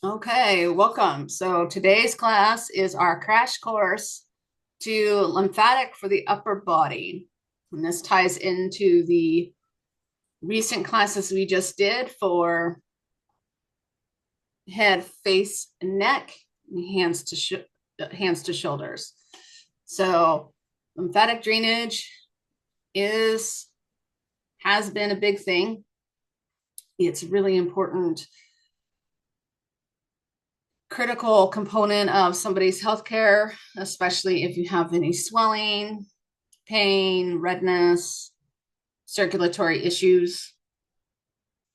Okay, welcome. So today's class is our crash course to lymphatic for the upper body. And this ties into the recent classes we just did for head, face, and neck, and hands to shoulders. So lymphatic drainage has been a big thing. It's really important critical component of somebody's healthcare, especially if you have any swelling, pain, redness, circulatory issues.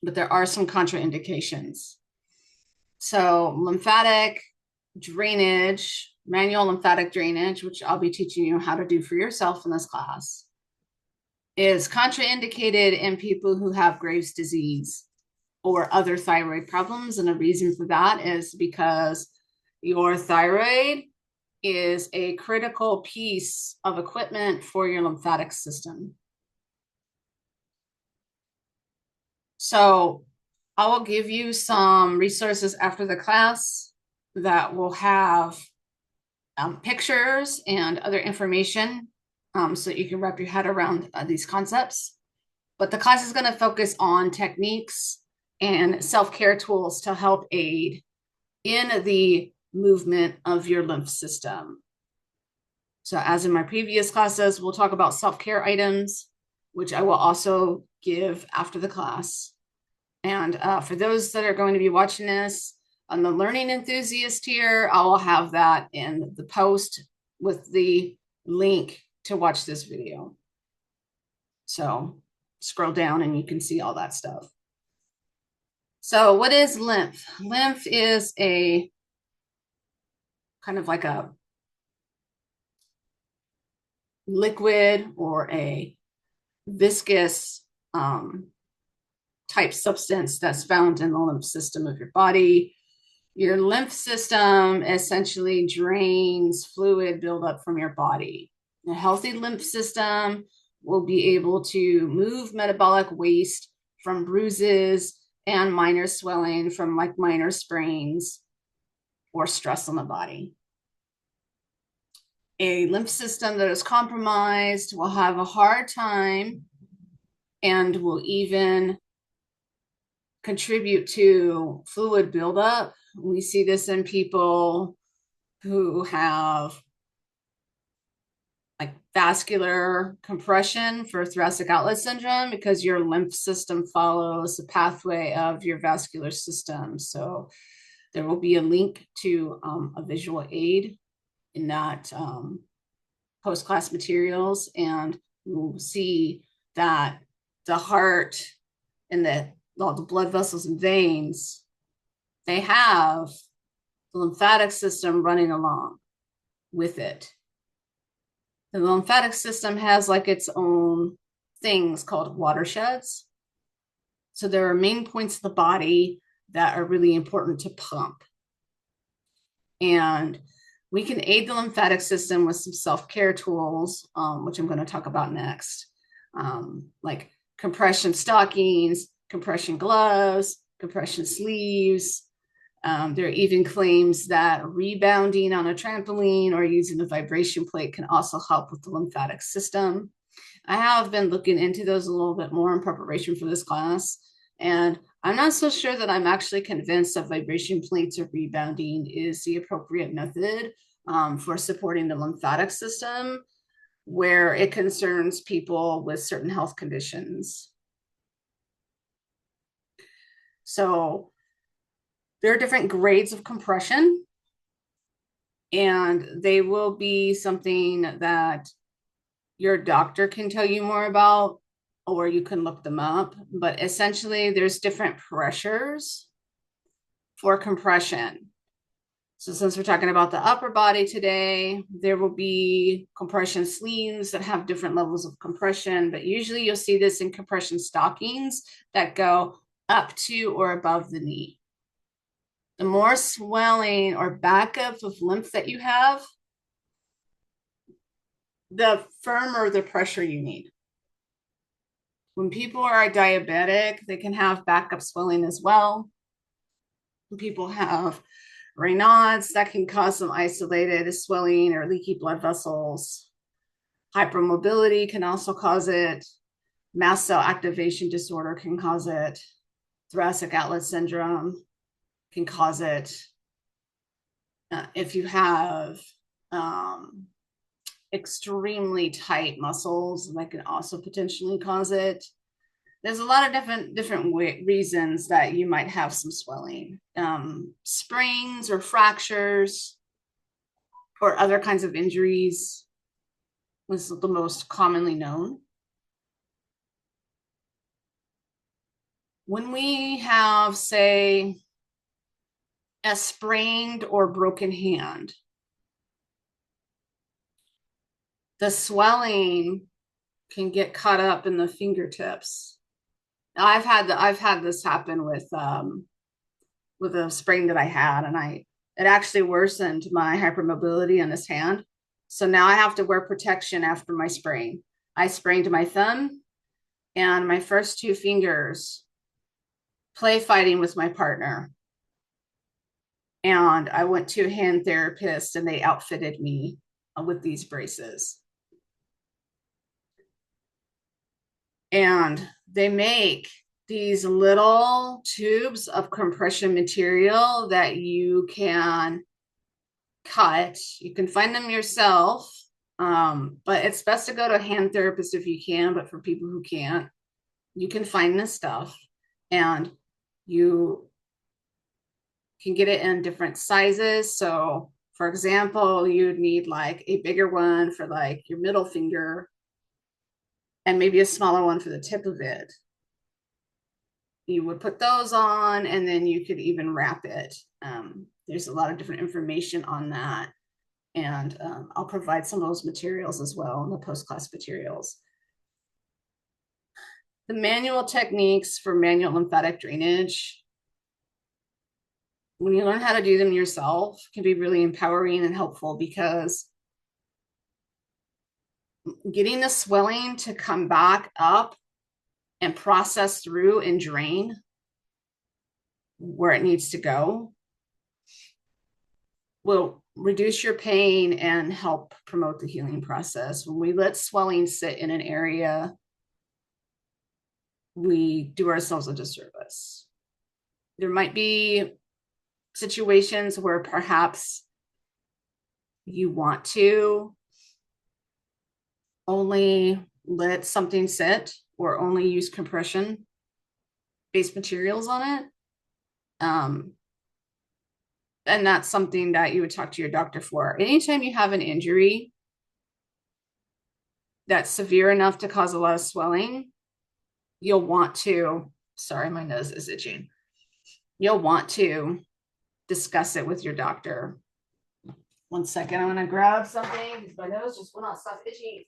But there are some contraindications. So, lymphatic drainage, manual lymphatic drainage, which I'll be teaching you how to do for yourself in this class, is contraindicated in people who have Graves' disease or other thyroid problems. And the reason for that is because your thyroid is a critical piece of equipment for your lymphatic system. So I will give you some resources after the class that will have pictures and other information so that you can wrap your head around these concepts. But the class is going to focus on techniques and self-care tools to help aid in the movement of your lymph system. So as in my previous classes, we'll talk about self-care items, which I will also give after the class. And for those that are going to be watching this on the learning enthusiast tier, I will have that in the post with the link to watch this video. So scroll down and you can see all that stuff. So what is lymph? Lymph is a kind of like a liquid or a viscous type substance that's found in the lymph system of your body. Your lymph system essentially drains fluid buildup from your body. A healthy lymph system will be able to move metabolic waste from bruises and minor swelling from like minor sprains or stress on the body. A lymph system that is compromised will have a hard time and will even contribute to fluid buildup. We see this in people who have like vascular compression for thoracic outlet syndrome because your lymph system follows the pathway of your vascular system. So there will be a link to a visual aid in that post-class materials, and we'll see that the heart and all the blood vessels and veins, they have the lymphatic system running along with it. The lymphatic system has like its own things called watersheds. So there are main points of the body that are really important to pump. And we can aid the lymphatic system with some self-care tools, which I'm going to talk about next, like compression stockings, compression gloves, compression sleeves. There are even claims that rebounding on a trampoline or using a vibration plate can also help with the lymphatic system. I have been looking into those a little bit more in preparation for this class, and I'm not so sure that I'm actually convinced that vibration plates or rebounding is the appropriate method for supporting the lymphatic system where it concerns people with certain health conditions. So there are different grades of compression, and they will be something that your doctor can tell you more about, or you can look them up. But essentially, there's different pressures for compression. So since we're talking about the upper body today, there will be compression sleeves that have different levels of compression, but usually you'll see this in compression stockings that go up to or above the knee. The more swelling or backup of lymph that you have, the firmer the pressure you need. When people are diabetic, they can have backup swelling as well. People have Raynaud's that can cause some isolated swelling or leaky blood vessels. Hypermobility can also cause it. Mast cell activation disorder can cause it. Thoracic outlet syndrome can cause it. If you have extremely tight muscles, that can also potentially cause it. There's a lot of different reasons that you might have some swelling. Sprains or fractures or other kinds of injuries was the most commonly known. When we have, say, a sprained or broken hand, the swelling can get caught up in the fingertips. I've had this happen with a sprain that I had, and it actually worsened my hypermobility on this hand. So now I have to wear protection after my sprain. I sprained my thumb and my first two fingers play fighting with my partner. And I went to a hand therapist and they outfitted me with these braces. And they make these little tubes of compression material that you can cut. You can find them yourself, but it's best to go to a hand therapist if you can. But for people who can't, you can find this stuff and you can get it in different sizes. So, for example, you'd need like a bigger one for like your middle finger and maybe a smaller one for the tip of it. You would put those on and then you could even wrap it. There's a lot of different information on that. And I'll provide some of those materials as well in the post-class materials. The manual techniques for manual lymphatic drainage, when you learn how to do them yourself, can be really empowering and helpful because getting the swelling to come back up and process through and drain where it needs to go will reduce your pain and help promote the healing process. When we let swelling sit in an area, we do ourselves a disservice. There might be situations where perhaps you want to only let something sit or only use compression based materials on it. And that's something that you would talk to your doctor for. Anytime you have an injury that's severe enough to cause a lot of swelling, you'll want to, sorry, my nose is itching. You'll want to discuss it with your doctor. 1 second, I'm gonna grab something because my nose just will not stop itching.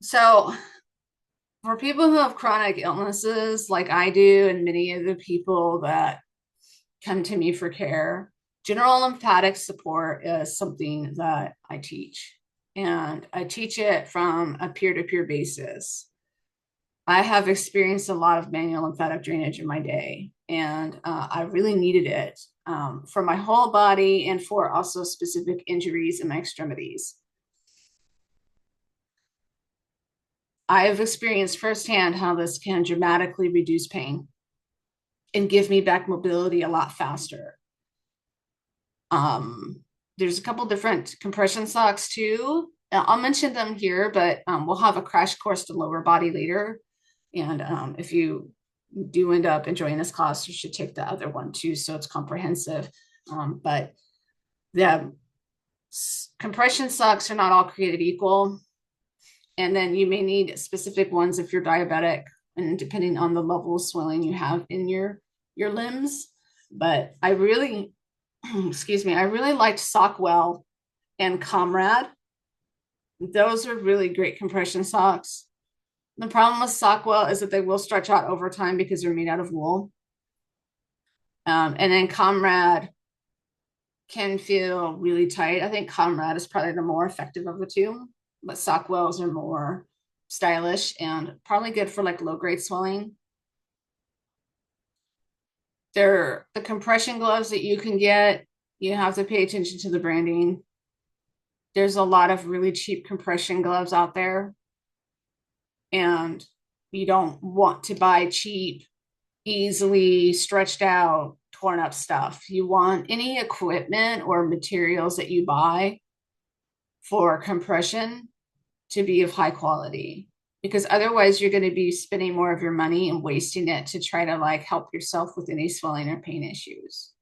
So for people who have chronic illnesses like I do, and many of the people that come to me for care, general lymphatic support is something that I teach. And I teach it from a peer-to-peer basis. I have experienced a lot of manual lymphatic drainage in my day, and I really needed it for my whole body and for also specific injuries in my extremities. I've experienced firsthand how this can dramatically reduce pain and give me back mobility a lot faster. There's a couple different compression socks too. I'll mention them here, but we'll have a crash course to lower body later. And if you do end up enjoying this class, you should take the other one too, so it's comprehensive. But the compression socks are not all created equal. And then you may need specific ones if you're diabetic and depending on the level of swelling you have in your limbs. But I really, excuse me, I really liked Sockwell and Comrade. Those are really great compression socks. The problem with Sockwell is that they will stretch out over time because they're made out of wool. And then Comrade can feel really tight. I think Comrade is probably the more effective of the two, but Sockwells are more stylish and probably good for like low grade swelling. They're the compression gloves that you can get. You have to pay attention to the branding. There's a lot of really cheap compression gloves out there, and you don't want to buy cheap, easily stretched out, torn up stuff. You want any equipment or materials that you buy for compression to be of high quality, because otherwise you're going to be spending more of your money and wasting it to try to like help yourself with any swelling or pain issues.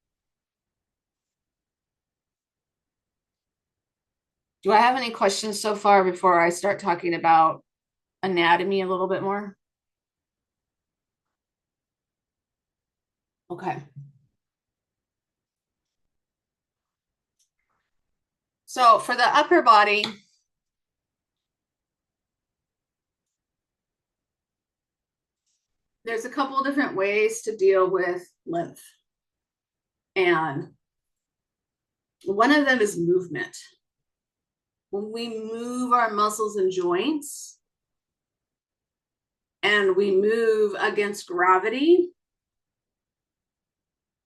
Do I have any questions so far before I start talking about anatomy a little bit more? Okay. So for the upper body, there's a couple of different ways to deal with lymph. And one of them is movement. When we move our muscles and joints and we move against gravity,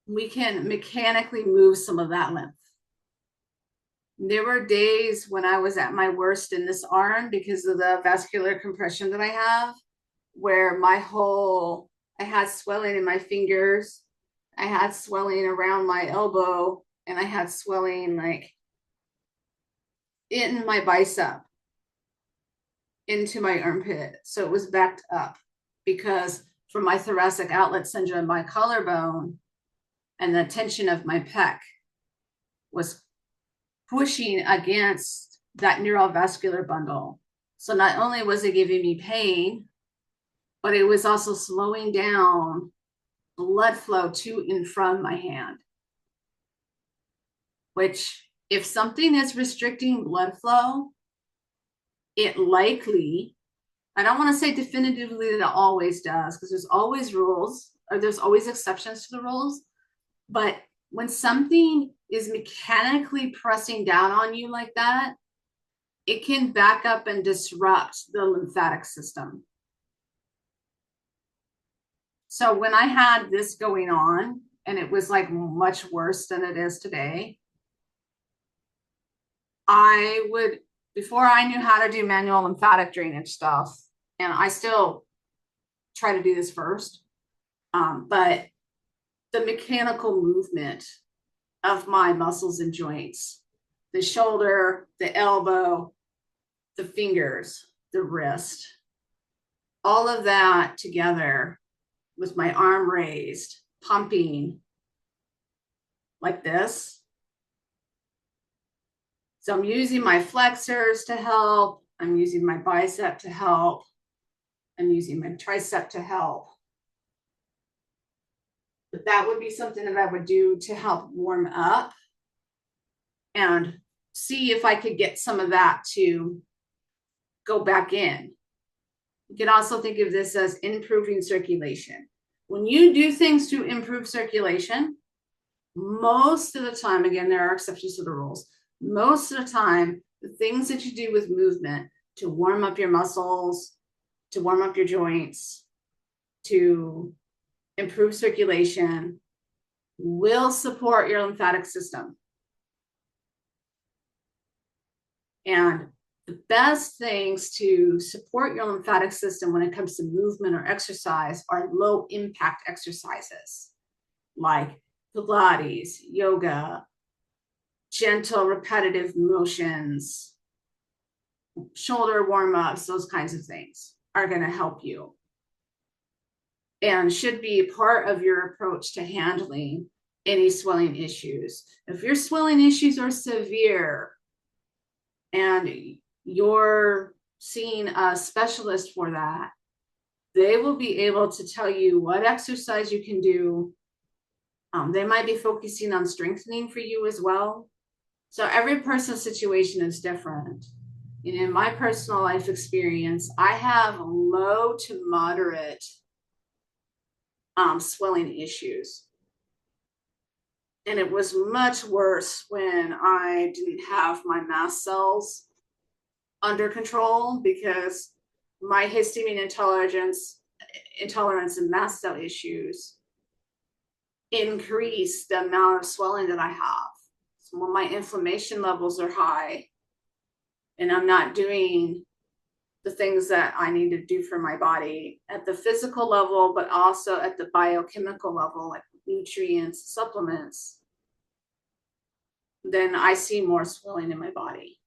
we can mechanically move some of that lymph. There were days when I was at my worst in this arm because of the vascular compression that I have, where I had swelling in my fingers, I had swelling around my elbow, and I had swelling like in my bicep into my armpit. So it was backed up because from my thoracic outlet syndrome, my collarbone and the tension of my pec was pushing against that neurovascular bundle. So not only was it giving me pain, but it was also slowing down blood flow to and from my hand, which if something is restricting blood flow, it likely, I don't want to say definitively that it always does, because there's always rules or there's always exceptions to the rules. But when something is mechanically pressing down on you like that, it can back up and disrupt the lymphatic system. So when I had this going on, and it was like much worse than it is today, I would, before I knew how to do manual lymphatic drainage stuff, and I still try to do this first, but the mechanical movement of my muscles and joints, the shoulder, the elbow, the fingers, the wrist, all of that together with my arm raised, pumping like this. So I'm using my flexors to help. I'm using my bicep to help. I'm using my tricep to help. But that would be something that I would do to help warm up and see if I could get some of that to go back in. You can also think of this as improving circulation. When you do things to improve circulation, most of the time, again, there are exceptions to the rules, most of the time, the things that you do with movement to warm up your muscles, to warm up your joints, to improve circulation, will support your lymphatic system. And the best things to support your lymphatic system when it comes to movement or exercise are low impact exercises like Pilates, yoga, gentle repetitive motions, shoulder warm-ups, those kinds of things are going to help you and should be part of your approach to handling any swelling issues. If your swelling issues are severe and you're seeing a specialist for that, they will be able to tell you what exercise you can do. They might be focusing on strengthening for you as well. So every person's situation is different. And in my personal life experience, I have low to moderate swelling issues. And it was much worse when I didn't have my mast cells under control, because my histamine intolerance and mast cell issues increase the amount of swelling that I have. So when my inflammation levels are high and I'm not doing the things that I need to do for my body at the physical level, but also at the biochemical level, like nutrients, supplements, then I see more swelling in my body.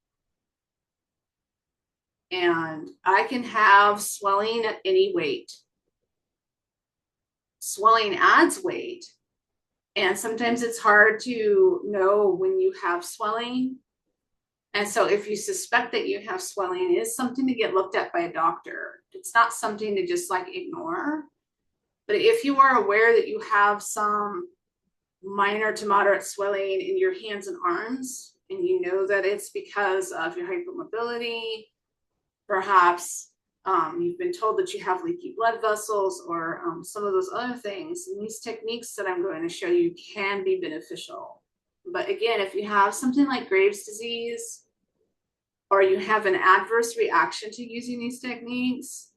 And I can have swelling at any weight. Swelling adds weight. And sometimes it's hard to know when you have swelling. And so if you suspect that you have swelling, it is something to get looked at by a doctor. It's not something to just like ignore. But if you are aware that you have some minor to moderate swelling in your hands and arms, and you know that it's because of your hypermobility, perhaps you've been told that you have leaky blood vessels, or some of those other things, and these techniques that I'm going to show you can be beneficial. But again, if you have something like Graves' disease, or you have an adverse reaction to using these techniques,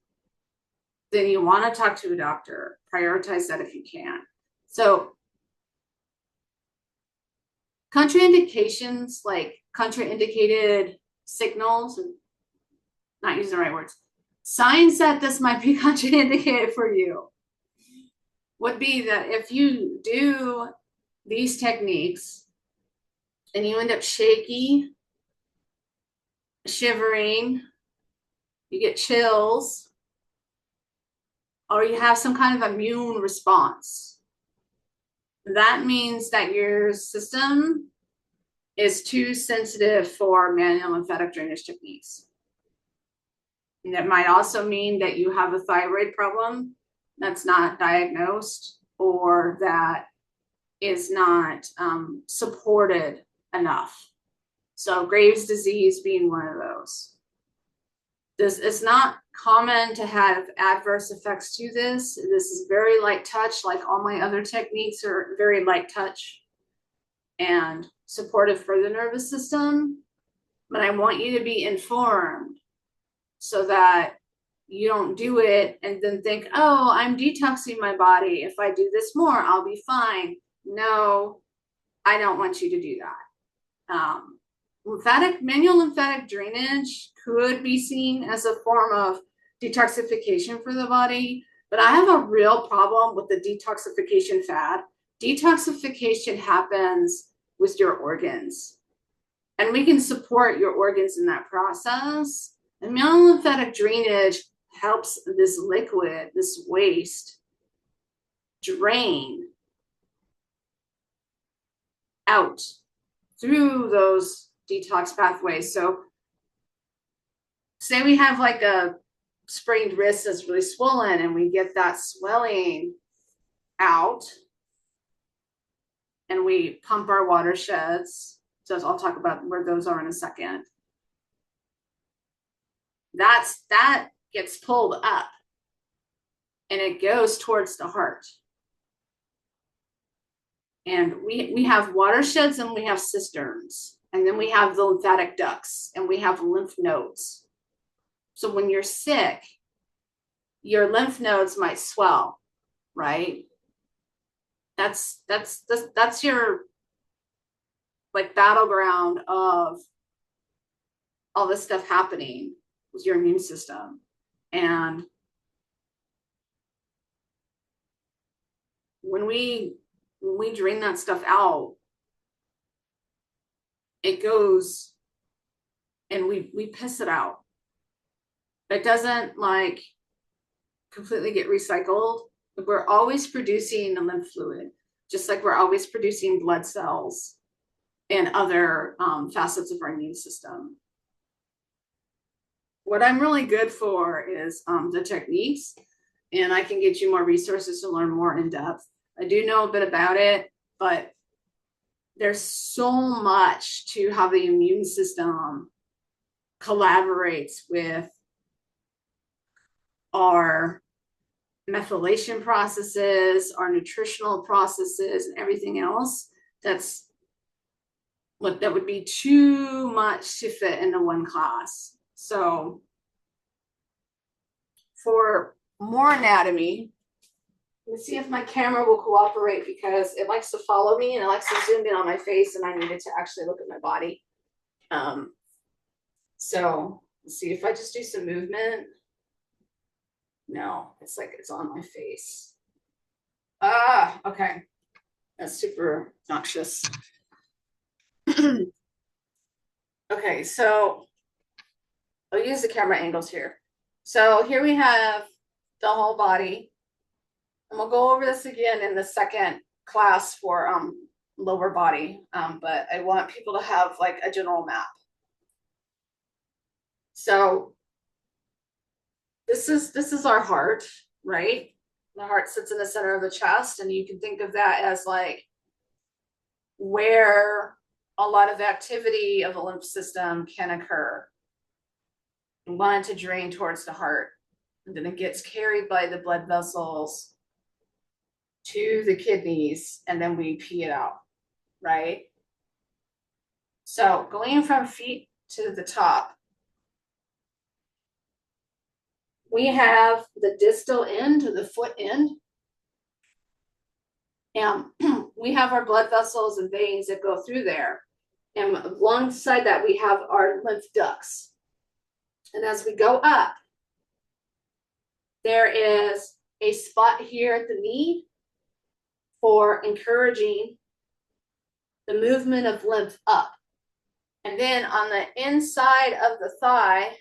then you want to talk to a doctor. Prioritize that if you can. So contraindications, like contraindicated signals, not using the right words, signs that this might be contraindicated for you, would be that if you do these techniques and you end up shaky, shivering, you get chills, or you have some kind of immune response, that means that your system is too sensitive for manual lymphatic drainage techniques. And that might also mean that you have a thyroid problem that's not diagnosed, or that is not supported enough. So Graves' disease being one of those. It's not common to have adverse effects to this. This is very light touch, like all my other techniques are very light touch and supportive for the nervous system. But I want you to be informed so that you don't do it and then think, oh, I'm detoxing my body. If I do this more, I'll be fine. No, I don't want you to do that. Manual lymphatic drainage could be seen as a form of detoxification for the body, but I have a real problem with the detoxification fad. Detoxification happens with your organs, and we can support your organs in that process. And manual lymphatic drainage helps this liquid, this waste, drain out through those detox pathways. So say we have like a sprained wrist that's really swollen, and we get that swelling out and we pump our watersheds. So I'll talk about where those are in a second. That gets pulled up and it goes towards the heart. And we have watersheds and we have cisterns, and then we have the lymphatic ducts and we have lymph nodes. So when you're sick, your lymph nodes might swell, right? That's your like battleground of all this stuff happening with your immune system. And when we drain that stuff out, it goes and we piss it out. It doesn't like completely get recycled. We're always producing the lymph fluid, just like we're always producing blood cells and other facets of our immune system. What I'm really good for is the techniques, and I can get you more resources to learn more in depth. I do know a bit about it, but there's so much to how the immune system collaborates with our methylation processes, our nutritional processes, and everything else, that's what that would be too much to fit into one class. So for more anatomy, let's see if my camera will cooperate because it likes to follow me and it likes to zoom in on my face and I needed to actually look at my body. So let's see if I just do some movement. No, it's like it's on my face. Ah, okay. That's super noxious. Okay, so I'll use the camera angles here. So here we have the whole body. And we'll go over this again in the second class for lower body. But I want people to have like a general map. So this is our heart, right? The heart sits in the center of the chest, and you can think of that as like where a lot of activity of the lymph system can occur. We want it to drain towards the heart, and then it gets carried by the blood vessels to the kidneys, and then we pee it out, right? So going from feet to the top, we have the distal end to the foot end. And we have our blood vessels and veins that go through there. And alongside that, we have our lymph ducts. And as we go up, there is a spot here at the knee for encouraging the movement of lymph up. And then on the inside of the thigh,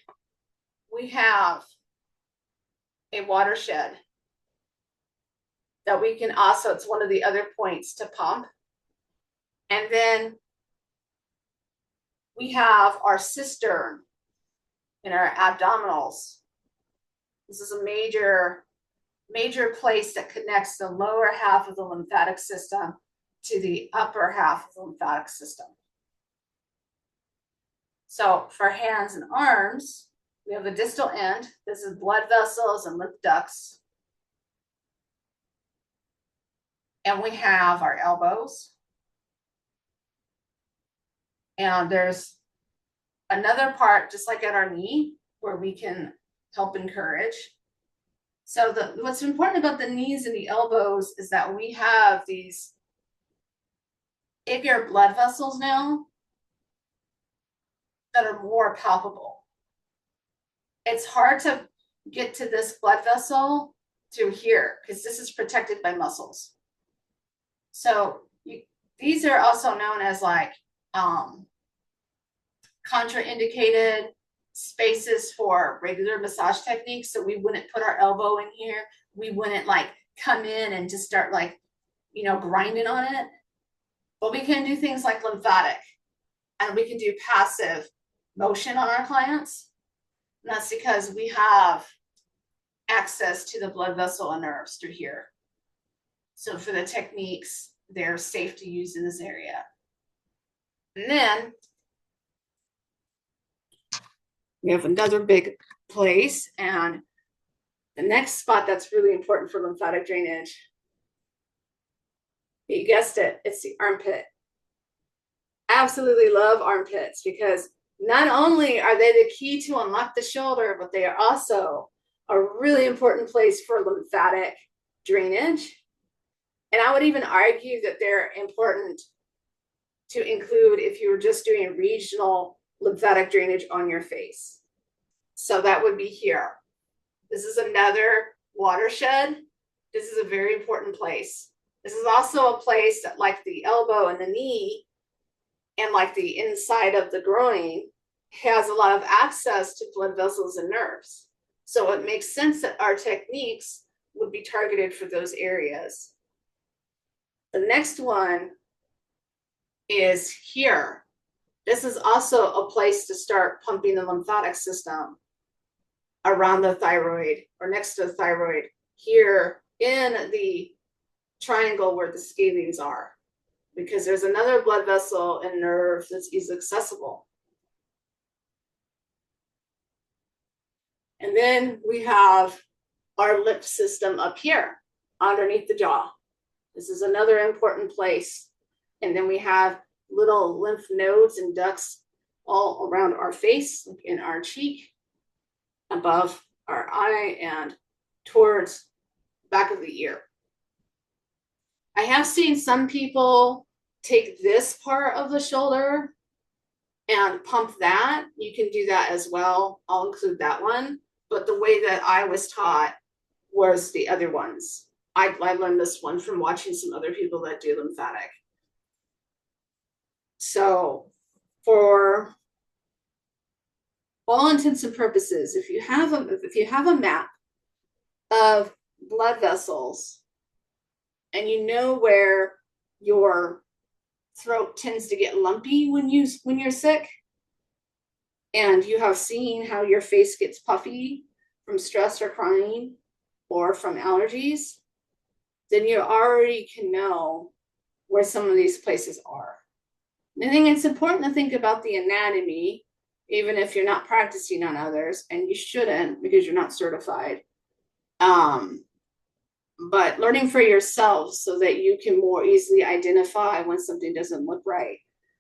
we have a watershed that we can also, it's one of the other points to pump. And then we have our cistern in our abdominals. This is a major place that connects the lower half of the lymphatic system to the upper half of the lymphatic system. So for hands and arms, we have the distal end. This is blood vessels and lymph ducts. And we have our elbows. And there's another part, just like at our knee, where we can help encourage. So what's important about the knees and the elbows is that we have these bigger blood vessels now that are more palpable. It's hard to get to this blood vessel through here because this is protected by muscles. So these are also known as like contraindicated spaces for regular massage techniques. So we wouldn't put our elbow in here. We wouldn't like come in and just start like, grinding on it. But we can do things like lymphatic, and we can do passive motion on our clients. And that's because we have access to the blood vessel and nerves through here. So for the techniques, they're safe to use in this area. And then we have another big place, and the next spot that's really important for lymphatic drainage, you guessed it, it's the armpit. Absolutely love armpits because not only are they the key to unlock the shoulder, but they are also a really important place for lymphatic drainage. And I would even argue that they're important to include if you were just doing regional lymphatic drainage on your face. So that would be here. This is another watershed. This is a very important place. This is also a place that, like the elbow and the knee and like the inside of the groin, has a lot of access to blood vessels and nerves. So it makes sense that our techniques would be targeted for those areas. The next one is here. This is also a place to start pumping the lymphatic system around the thyroid or next to the thyroid, here in the triangle where the scalenes are, because there's another blood vessel and nerve that's easily accessible. And then we have our lip system up here underneath the jaw. This is another important place. And then we have little lymph nodes and ducts all around our face, like in our cheek, above our eye, and towards back of the ear. I have seen some people take this part of the shoulder and pump that. You can do that as well. I'll include that one. But the way that I was taught was the other ones. I learned this one from watching some other people that do lymphatic. So for all intents and purposes, if you have a map of blood vessels and you know where your throat tends to get lumpy when you're sick, and you have seen how your face gets puffy from stress or crying or from allergies, then you already can know where some of these places are. And I think it's important to think about the anatomy, even if you're not practicing on others, and you shouldn't because you're not certified. But learning for yourself so that you can more easily identify when something doesn't look right.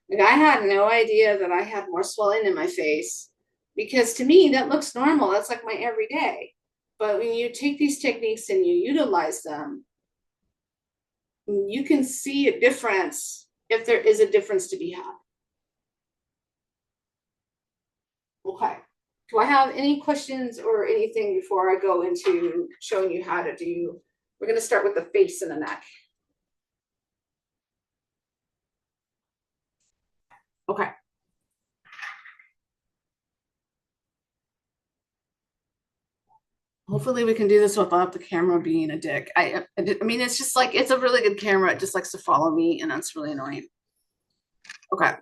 Like, I had no idea that I had more swelling in my face, because to me that looks normal. That's like my everyday. But when you take these techniques and you utilize them, you can see a difference if there is a difference to be had. Okay. Do I have any questions or anything before I go into showing you how to do? We're going to start with the face and the neck. Okay. Hopefully we can do this without the camera being a dick. I mean, it's just like, it's a really good camera. It just likes to follow me, and that's really annoying. Okay.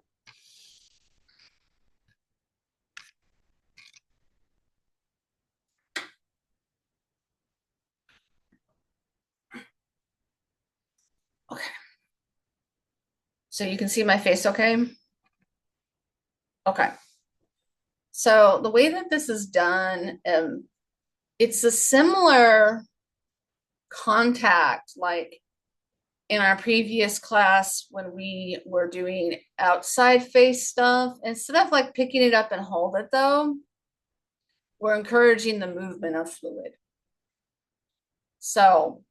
Okay. So you can see my face okay? Okay. So the way that this is done, it's a similar contact like in our previous class when we were doing outside face stuff. Instead of like picking it up and hold it though, we're encouraging the movement of fluid. So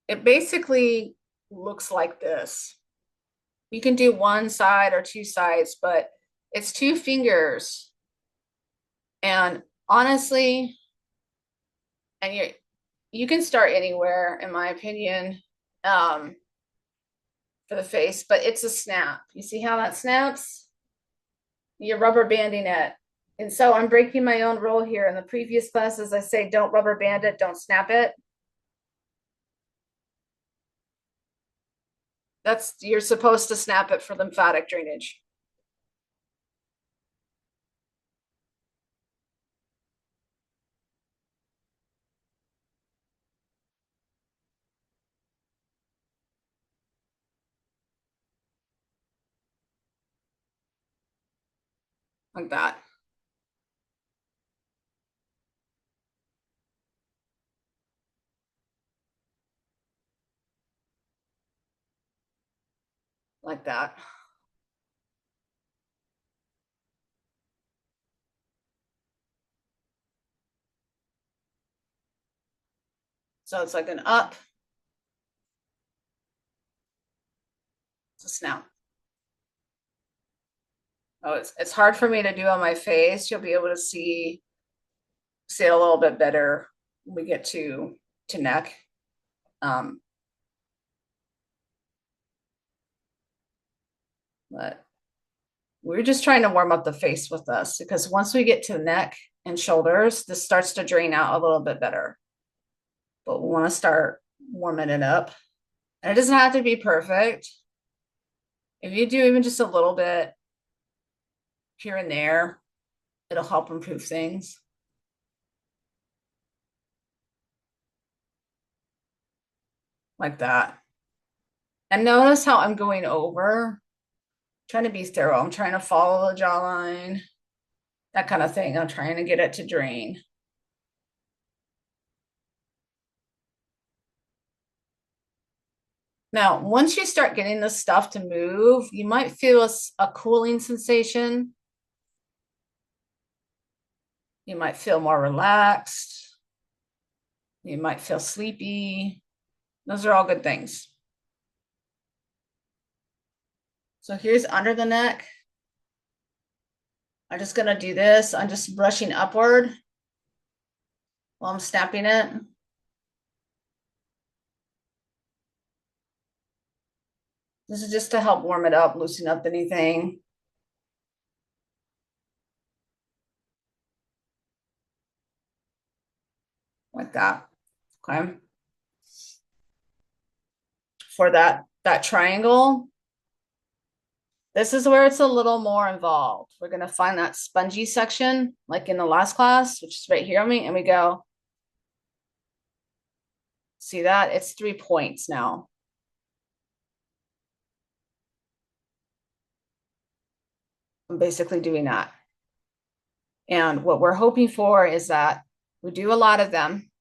it basically looks like this. You can do one side or two sides, but it's two fingers. And honestly, and you can start anywhere, in my opinion, for the face, but it's a snap. You see how that snaps? You're rubber banding it. And so I'm breaking my own rule here. In the previous classes, I say don't rubber band it, don't snap it. You're supposed to snap it for lymphatic drainage. Like that. Like that. So it's like an up. It's a snap. Oh, it's hard for me to do on my face. You'll be able to see it a little bit better when we get to neck. But we're just trying to warm up the face with this, because once we get to neck and shoulders, this starts to drain out a little bit better. But we want to start warming it up. And it doesn't have to be perfect. If you do even just a little bit here and there, it'll help improve things. Like that. And notice how I'm going over, trying to be sterile. I'm trying to follow the jawline, that kind of thing. I'm trying to get it to drain. Now, once you start getting this stuff to move, you might feel a cooling sensation. You might feel more relaxed. You might feel sleepy. Those are all good things. So here's under the neck. I'm just going to do this. I'm just brushing upward while I'm snapping it. This is just to help warm it up, loosen up anything. Like that. Okay. For that triangle, this is where it's a little more involved. We're going to find that spongy section, like in the last class, which is right here on me, and we go, see that? It's 3 points now. I'm basically doing that. And what we're hoping for is that we do a lot of them.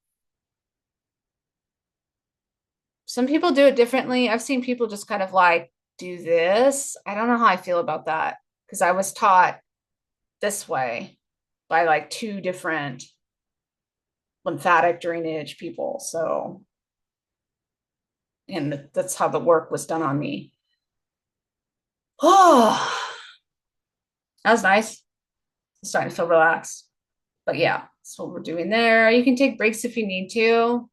Some people do it differently. I've seen people just kind of like do this. I don't know how I feel about that because I was taught this way by like 2 different lymphatic drainage people. So, and that's how the work was done on me. Oh, that was nice. I'm starting to feel relaxed. But yeah, that's what we're doing there. You can take breaks if you need to.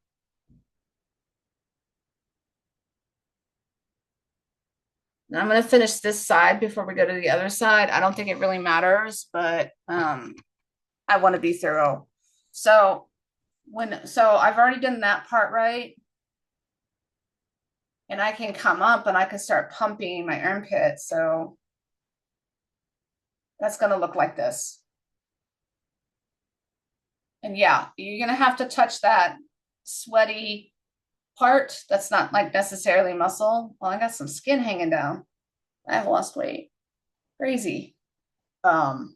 Now I'm going to finish this side before we go to the other side. I don't think it really matters, but I want to be thorough. So I've already done that part right. And I can come up and I can start pumping my armpit. So that's going to look like this. And yeah, you're going to have to touch that sweaty part. That's not like necessarily muscle. Well, I got some skin hanging down. I've lost weight. Crazy. And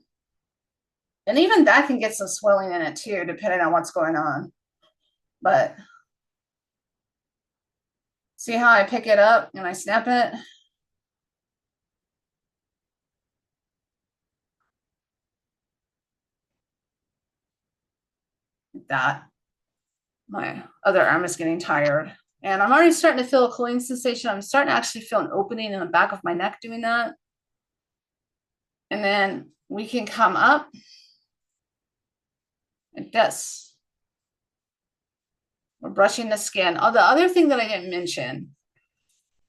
even that can get some swelling in it too, depending on what's going on. But see how I pick it up and I snap it? Like that. My other arm is getting tired. And I'm already starting to feel a cooling sensation. I'm starting to actually feel an opening in the back of my neck doing that. And then we can come up like this. We're brushing the skin. Oh, the other thing that I didn't mention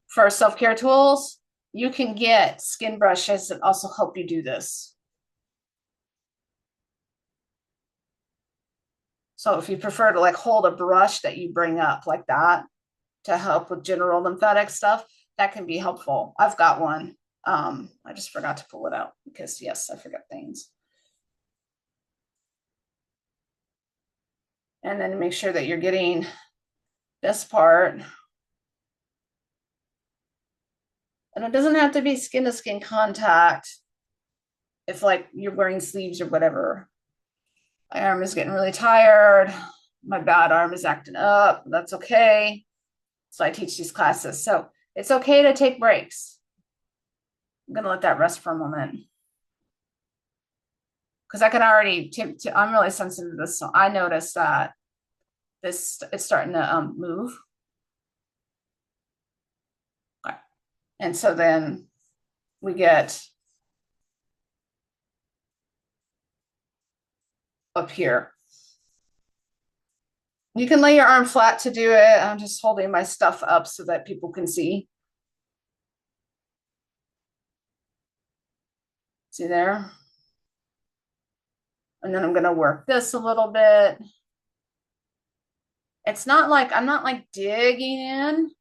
for self-care tools, you can get skin brushes that also help you do this. So if you prefer to like hold a brush that you bring up like that to help with general lymphatic stuff, that can be helpful. I've got one. I just forgot to pull it out because yes, I forget things. And then make sure that you're getting this part. And it doesn't have to be skin to skin contact if like you're wearing sleeves or whatever. My arm is getting really tired. My bad arm is acting up. That's okay. So I teach these classes. So it's okay to take breaks. I'm going to let that rest for a moment. Because I can already, I'm really sensitive to this. So I noticed that it's starting to move. Okay. And so then we get up here. You can lay your arm flat to do it. I'm just holding my stuff up so that people can see. See there? And then I'm going to work this a little bit. It's not like, I'm not like digging in.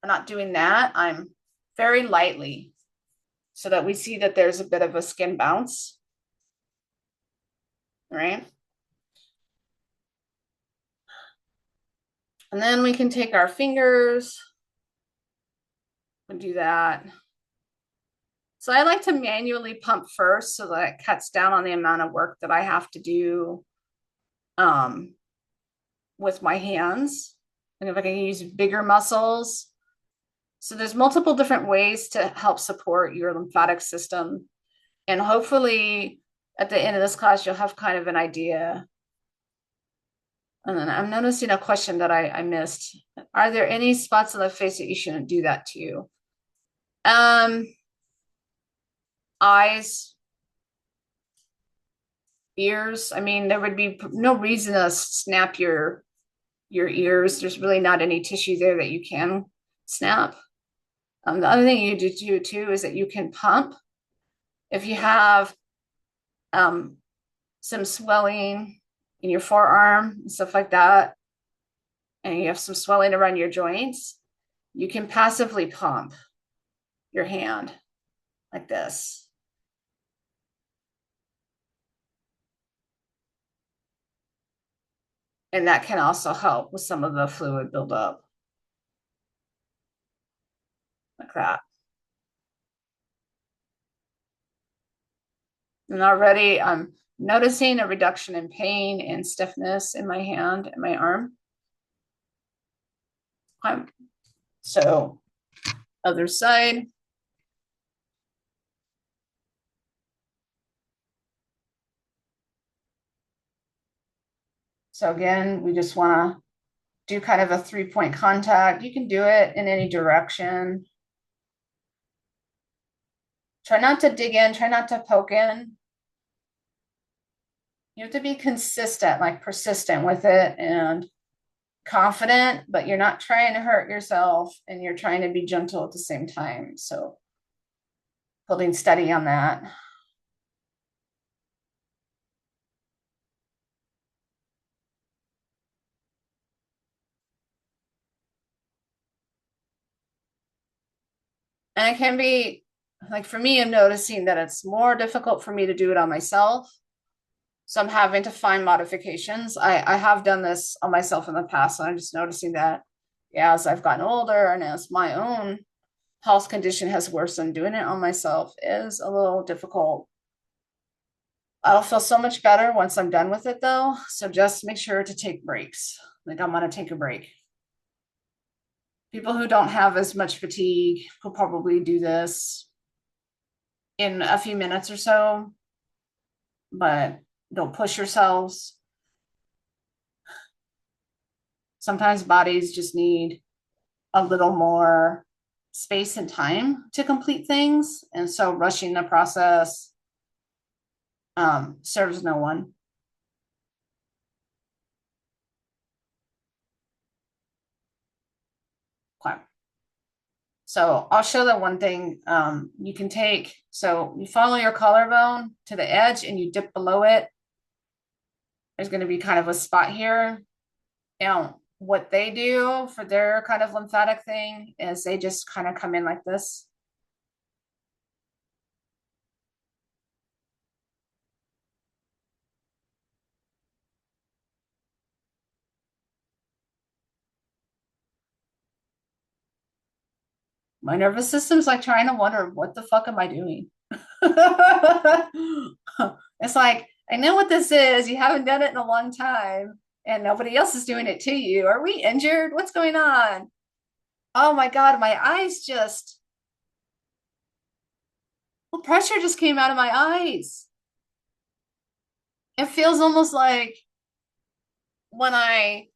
I'm not doing that. I'm very lightly so that we see that there's a bit of a skin bounce. Right? And then we can take our fingers and do that. So I like to manually pump first so that it cuts down on the amount of work that I have to do with my hands. And if I can use bigger muscles, So there's multiple different ways to help support your lymphatic system. And hopefully at the end of this class, you'll have kind of an idea. And then I'm noticing a question that I missed. Are there any spots on the face that you shouldn't do that to you? Eyes, ears. I mean, there would be no reason to snap your ears. There's really not any tissue there that you can snap. The other thing you do too is that you can pump. If you have some swelling in your forearm and stuff like that, and you have some swelling around your joints, you can passively pump your hand like this. And that can also help with some of the fluid buildup, like that. And already I'm noticing a reduction in pain and stiffness in my hand and my arm. So, other side. So again, we just want to do kind of a 3-point contact. You can do it in any direction. Try not to dig in, try not to poke in. You have to be consistent, like persistent with it and confident, but you're not trying to hurt yourself and you're trying to be gentle at the same time. So holding steady on that. And it can be like for me, I'm noticing that it's more difficult for me to do it on myself. So I'm having to find modifications. I have done this on myself in the past, and I'm just noticing that, yeah, as I've gotten older and as my own health condition has worsened, doing it on myself is a little difficult. I'll feel so much better once I'm done with it though. So just make sure to take breaks. Like I'm gonna take a break. People who don't have as much fatigue will probably do this in a few minutes or so, but don't push yourselves. Sometimes bodies just need a little more space and time to complete things. And so rushing the process serves no one. Okay. So I'll show that one thing you can take. So you follow your collarbone to the edge and you dip below it. There's going to be kind of a spot here. Now, what they do for their kind of lymphatic thing is they just kind of come in like this. My nervous system's like trying to wonder, what the fuck am I doing? It's like, I know what this is. You haven't done it in a long time, and nobody else is doing it to you. Are we injured? What's going on? Oh my God, my eyes just, well, pressure just came out of my eyes. It feels almost like when I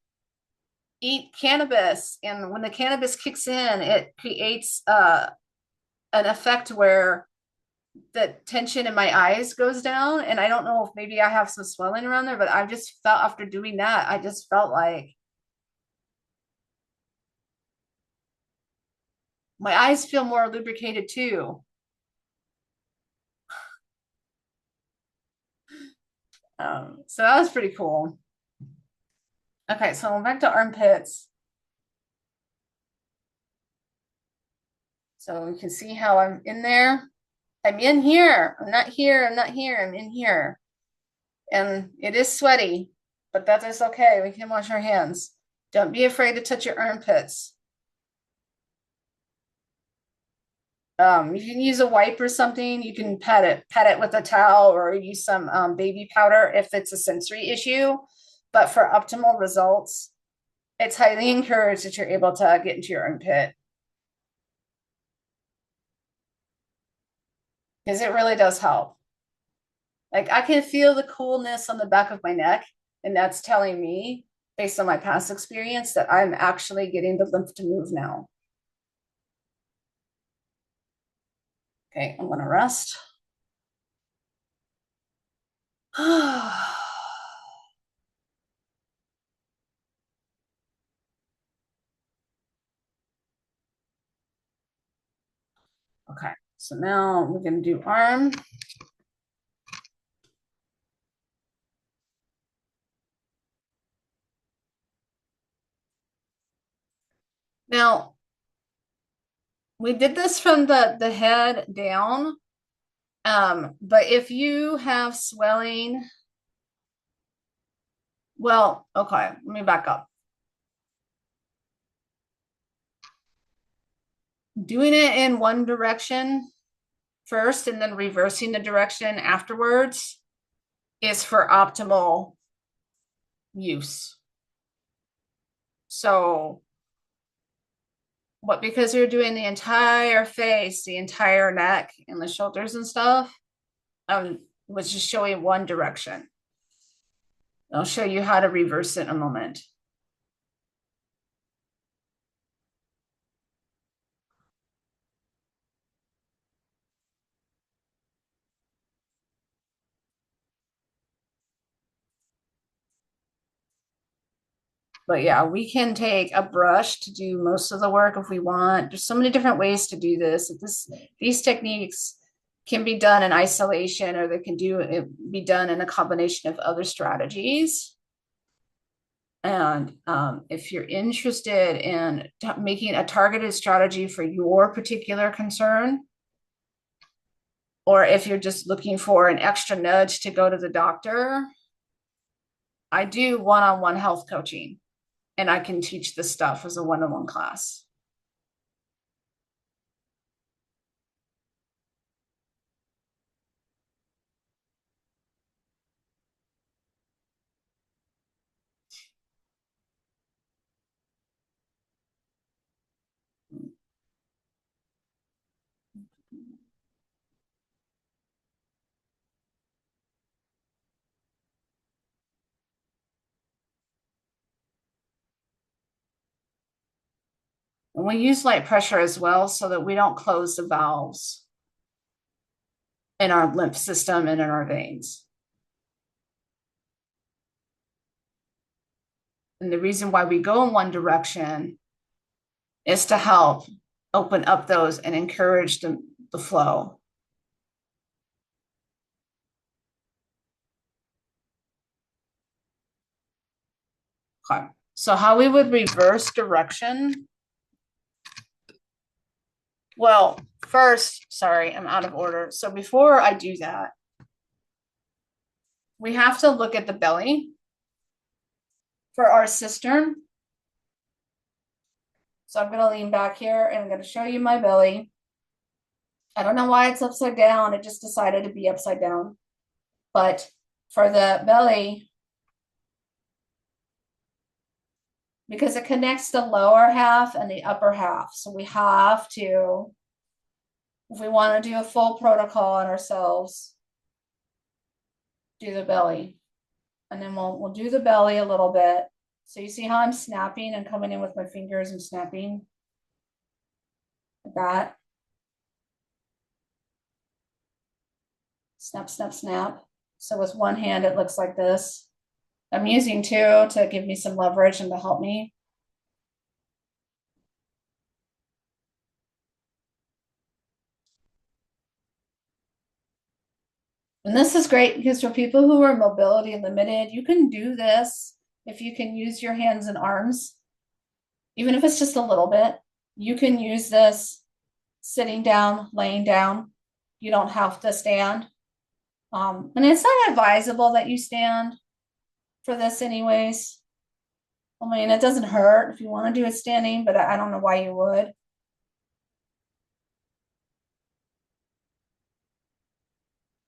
eat cannabis, and when the cannabis kicks in, it creates an effect where the tension in my eyes goes down. And I don't know if maybe I have some swelling around there, but I just felt after doing that, I just felt like my eyes feel more lubricated too. So that was pretty cool. Okay, so back to armpits. So you can see how I'm in there. I'm in here. I'm not here. I'm not here. I'm in here. And it is sweaty, but that is okay. We can wash our hands. Don't be afraid to touch your armpits. You can use a wipe or something. You can pet it with a towel, or use some baby powder if it's a sensory issue. But for optimal results, it's highly encouraged that you're able to get into your armpit. because it really does help. Like I can feel the coolness on the back of my neck, and that's telling me, based on my past experience, that I'm actually getting the lymph to move now. Okay, I'm gonna rest. Okay, so now we're gonna do arm. Now, we did this from the head down, but if you have swelling, well, okay, let me back up. Doing it in one direction first and then reversing the direction afterwards is for optimal use. So, what because you're doing the entire face, the entire neck, and the shoulders and stuff, was just showing one direction. I'll show you how to reverse it in a moment. But yeah, we can take a brush to do most of the work if we want. There's so many different ways to do this. These techniques can be done in isolation, or they can be done in a combination of other strategies. And if you're interested in making a targeted strategy for your particular concern, or if you're just looking for an extra nudge to go to the doctor, I do one-on-one health coaching, and I can teach this stuff as a one-on-one class. And we use light pressure as well so that we don't close the valves in our lymph system and in our veins. And the reason why we go in one direction is to help open up those and encourage the flow. Okay. So how we would reverse direction. Well, first, sorry, I'm out of order. So before I do that, we have to look at the belly for our cistern. So I'm going to lean back here and I'm going to show you my belly. I don't know why it's upside down. It just decided to be upside down. But for the belly, because it connects the lower half and the upper half. So we have to, if we want to do a full protocol on ourselves, do the belly. And then we'll do the belly a little bit. So you see how I'm snapping and coming in with my fingers and snapping like that. Snap, snap, snap. So with one hand, it looks like this. I'm using two to give me some leverage and to help me. And this is great because for people who are mobility limited, you can do this if you can use your hands and arms, even if it's just a little bit. You can use this sitting down, laying down. You don't have to stand. And it's not advisable that you stand for this anyways. I mean, it doesn't hurt if you want to do it standing, but I don't know why you would.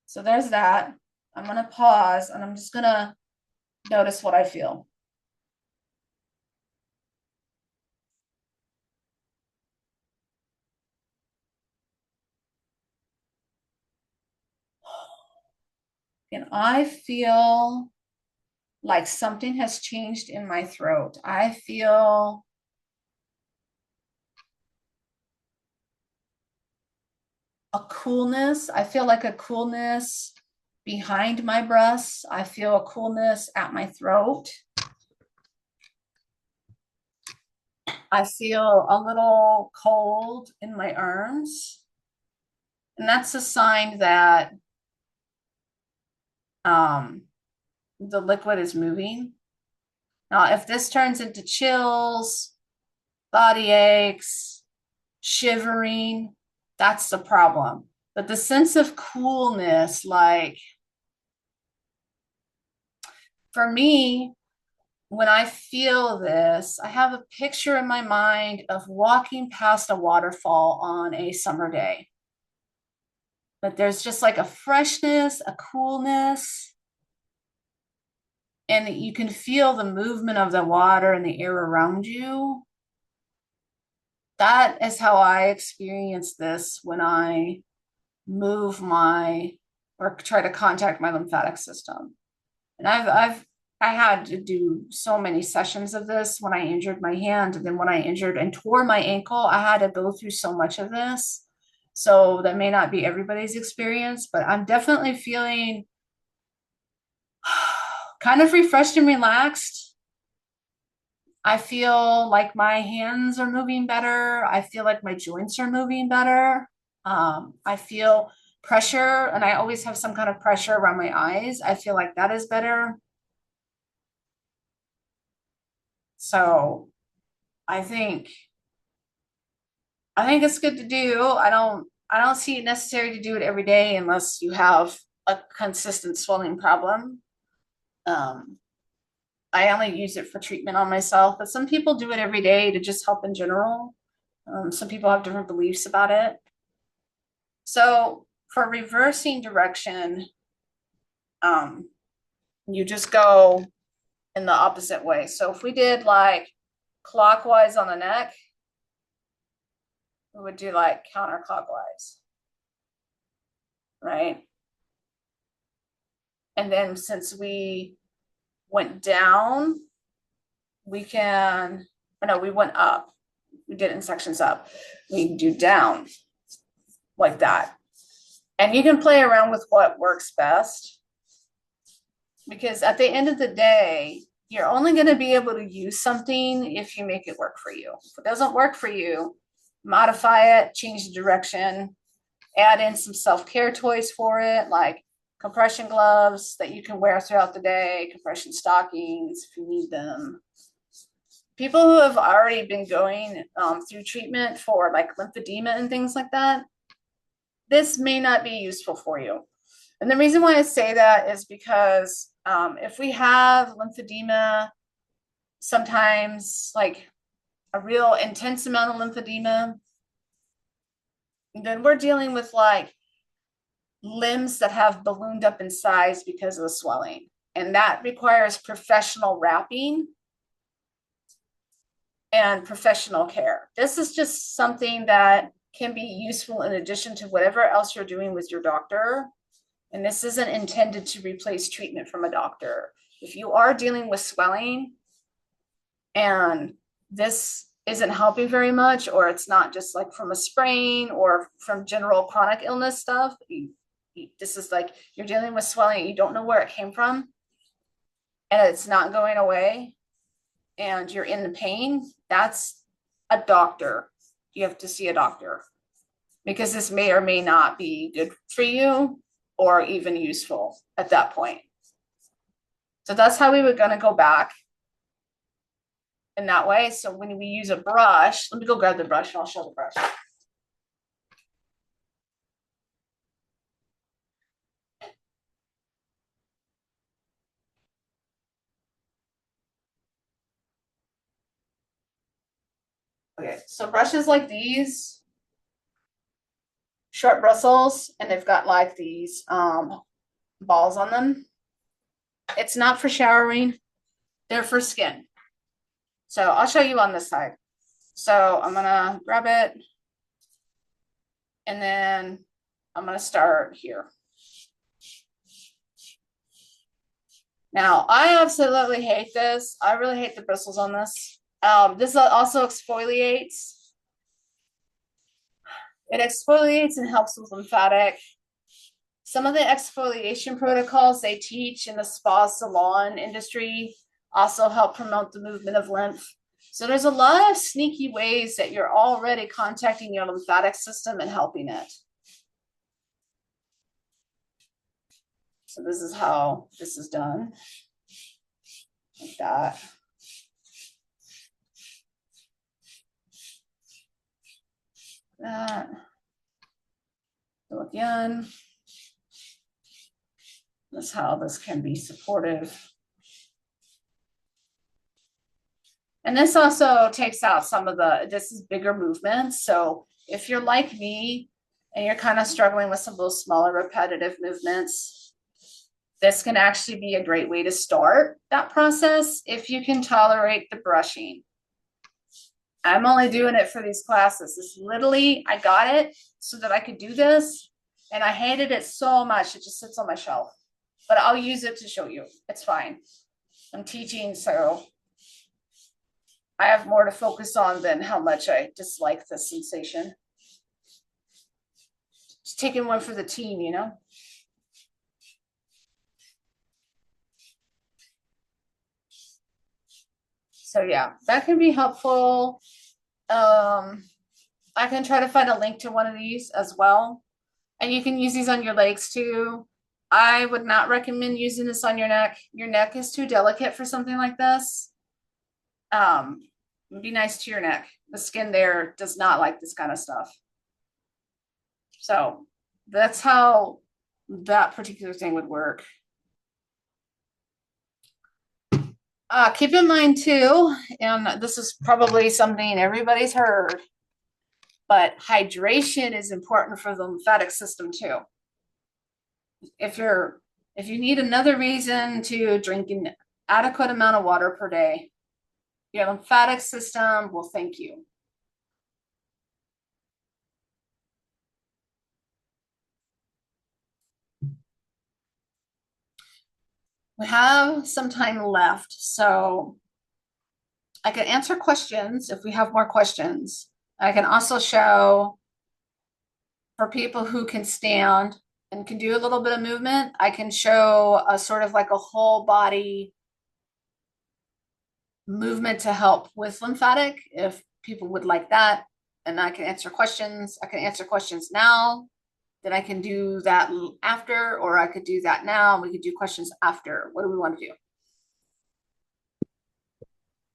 So there's that. I'm going to pause and I'm just going to notice what I feel. And I feel like something has changed in my throat. I feel a coolness. I feel like a coolness behind my breasts. I feel a coolness at my throat. I feel a little cold in my arms. And that's a sign that the liquid is moving. Now, if this turns into chills, body aches, shivering, that's the problem. But the sense of coolness, like for me, when I feel this, I have a picture in my mind of walking past a waterfall on a summer day. But there's just like a freshness, a coolness, and you can feel the movement of the water and the air around you. That is how I experience this when I move my or try to contact my lymphatic system. And I had to do so many sessions of this when I injured my hand. And then when I injured and tore my ankle, I had to go through so much of this. So that may not be everybody's experience, but I'm definitely feeling kind of refreshed and relaxed. I feel like my hands are moving better. I feel like my joints are moving better. I feel pressure, and I always have some kind of pressure around my eyes. I feel like that is better. So I think I think it's good to do. I don't see it necessary to do it every day unless you have a consistent swelling problem. Um, I only use it for treatment on myself, but some people do it every day to just help in general. Some people have different beliefs about it. So for reversing direction, um, you just go in the opposite way. So if we did like clockwise on the neck, we would do like counterclockwise, right? And then since we went down, we can, oh no, we went up. We did it in sections up. We can do down like that. And you can play around with what works best. Because at the end of the day, you're only going to be able to use something if you make it work for you. If it doesn't work for you, modify it, change the direction, add in some self-care toys for it, like compression gloves that you can wear throughout the day, compression stockings if you need them. People who have already been going through treatment for like lymphedema and things like that, this may not be useful for you. And the reason why I say that is because if we have lymphedema, sometimes like a real intense amount of lymphedema, then we're dealing with like limbs that have ballooned up in size because of the swelling. And that requires professional wrapping and professional care. This is just something that can be useful in addition to whatever else you're doing with your doctor. And this isn't intended to replace treatment from a doctor. If you are dealing with swelling and this isn't helping very much, or it's not just like from a sprain or from general chronic illness stuff, this is like you're dealing with swelling, you don't know where it came from, and it's not going away, and you're in the pain, that's a doctor. You have to see a doctor because this may or may not be good for you or even useful at that point. So that's how we were going to go back in that way. So when we use a brush, let me go grab the brush and I'll show the brush. Okay, so brushes like these, short bristles, and they've got like these balls on them. It's not for showering, they're for skin. So I'll show you on this side. So I'm gonna grab it and then I'm gonna start here. Now, I absolutely hate this. I really hate the bristles on this. This also exfoliates. It exfoliates and helps with lymphatic. Some of the exfoliation protocols they teach in the spa salon industry also help promote the movement of lymph. So there's a lot of sneaky ways that you're already contacting your lymphatic system and helping it. So this is how this is done. Like that. That. So again, that's how this can be supportive. And this also takes out some of this is bigger movements. So if you're like me and you're kind of struggling with some of those smaller repetitive movements, this can actually be a great way to start that process if you can tolerate the brushing. I'm only doing it for these classes. This literally, I got it so that I could do this, and I hated it so much. It just sits on my shelf, but I'll use it to show you. It's fine. I'm teaching, so I have more to focus on than how much I dislike the sensation. Just taking one for the team, you know? So yeah, that can be helpful. I can try to find a link to one of these as well. And you can use these on your legs too. I would not recommend using this on your neck. Your neck is too delicate for something like this. Be nice to your neck. The skin there does not like this kind of stuff. So that's how that particular thing would work. Keep in mind too, and this is probably something everybody's heard, but hydration is important for the lymphatic system too. If you need another reason to drink an adequate amount of water per day, your lymphatic system will thank you. We have some time left, so I can answer questions if we have more questions. I can also show for people who can stand and can do a little bit of movement, I can show a sort of like a whole body movement to help with lymphatic if people would like that. And I can answer questions. I can answer questions now. Then I can do that after, or I could do that now. We could do questions after. What do we want to do?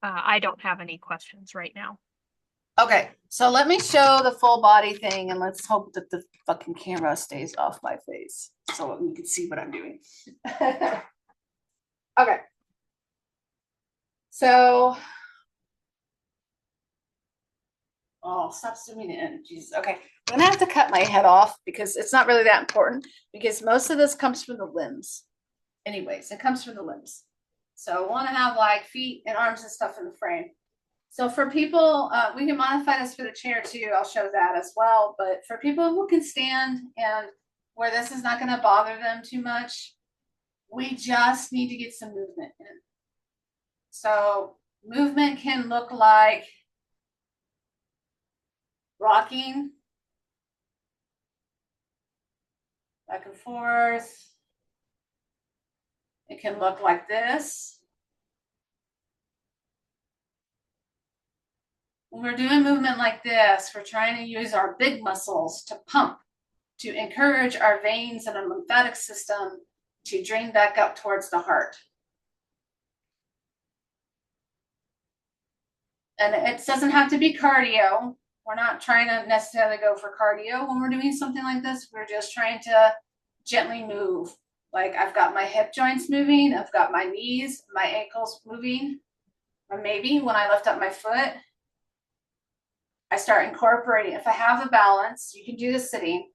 I don't have any questions right now. Okay, so let me show the full body thing and let's hope that the fucking camera stays off my face so you can see what I'm doing. Okay. So, oh, stop zooming in. Jesus. Okay, I'm gonna have to cut my head off because it's not really that important because most of this comes from the limbs. Anyways, it comes from the limbs. So I want to have like feet and arms and stuff in the frame. So for people, we can modify this for the chair too. I'll show that as well. But for people who can stand and where this is not going to bother them too much, we just need to get some movement in. So movement can look like rocking back and forth. It can look like this. When we're doing movement like this, we're trying to use our big muscles to pump, to encourage our veins and our lymphatic system to drain back up towards the heart. And it doesn't have to be cardio. We're not trying to necessarily go for cardio when we're doing something like this. We're just trying to gently move. Like I've got my hip joints moving, I've got my knees, my ankles moving. Or maybe when I lift up my foot, I start incorporating. If I have the balance, you can do this sitting.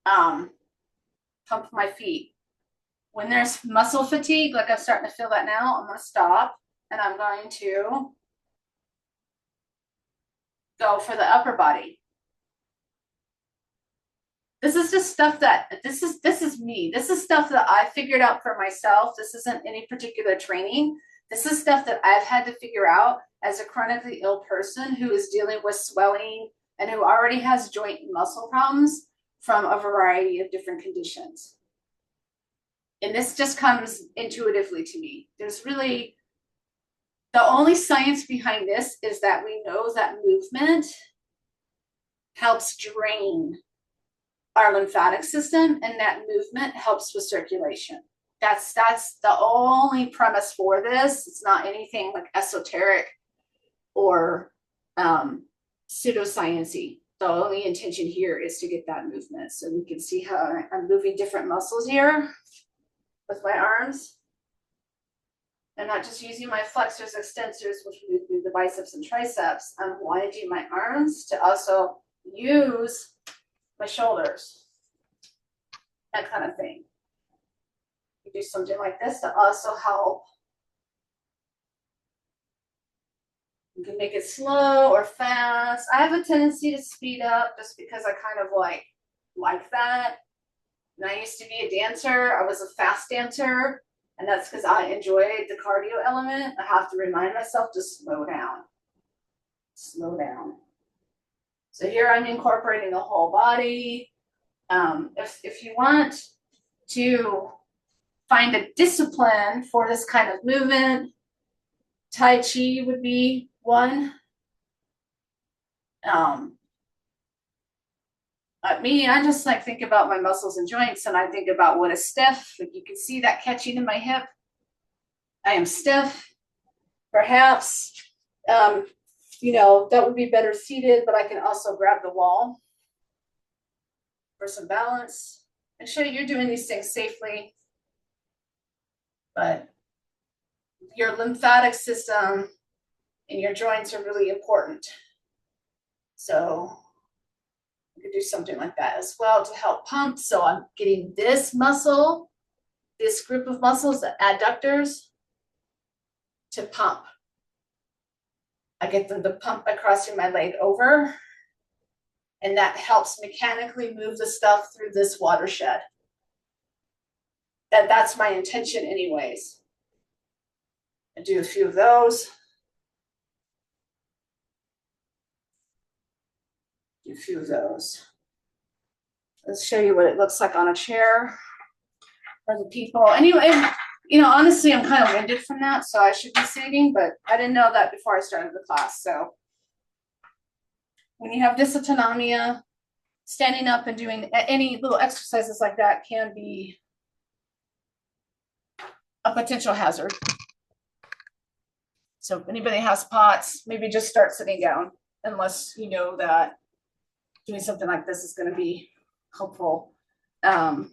Pump my feet. When there's muscle fatigue, like I'm starting to feel that now, I'm going to stop and I'm going to go for the upper body. This is just stuff that this is me. This is stuff that I figured out for myself. This isn't any particular training. This is stuff that I've had to figure out as a chronically ill person who is dealing with swelling and who already has joint and muscle problems from a variety of different conditions. And this just comes intuitively to me. There's really the only science behind this is that we know that movement helps drain our lymphatic system, and that movement helps with circulation. That's the only premise for this. It's not anything like esoteric or pseudosciency. The only intention here is to get that movement. So we can see how I'm moving different muscles here with my arms. I'm not just using my flexors, extensors, which move through the biceps and triceps. I'm winding my arms to also use my shoulders, that kind of thing. You do something like this to also help. You can make it slow or fast. I have a tendency to speed up just because I kind of like that. And I used to be a dancer. I was a fast dancer. And that's because I enjoyed the cardio element. I have to remind myself to slow down. Slow down. So here I'm incorporating the whole body. If you want to find a discipline for this kind of movement, Tai Chi would be one. I just like think about my muscles and joints, and I think about what is stiff. Like you can see that catching in my hip. I am stiff. Perhaps, that would be better seated, but I can also grab the wall for some balance. And show you're doing these things safely. But your lymphatic system and your joints are really important. So you could do something like that as well to help pump. So I'm getting this muscle, this group of muscles, the adductors, to pump. I get them to pump by crossing my leg over, and that helps mechanically move the stuff through this watershed. That's my intention anyways. I do a few of those. Do a few of those. Let's show you what it looks like on a chair for the people. Anyway, honestly, I'm kind of winded from that, so I should be sitting, but I didn't know that before I started the class. So when you have dysautonomia, standing up and doing any little exercises like that can be a potential hazard. So if anybody has POTS, maybe just start sitting down, unless you know that doing something like this is going to be helpful. Okay,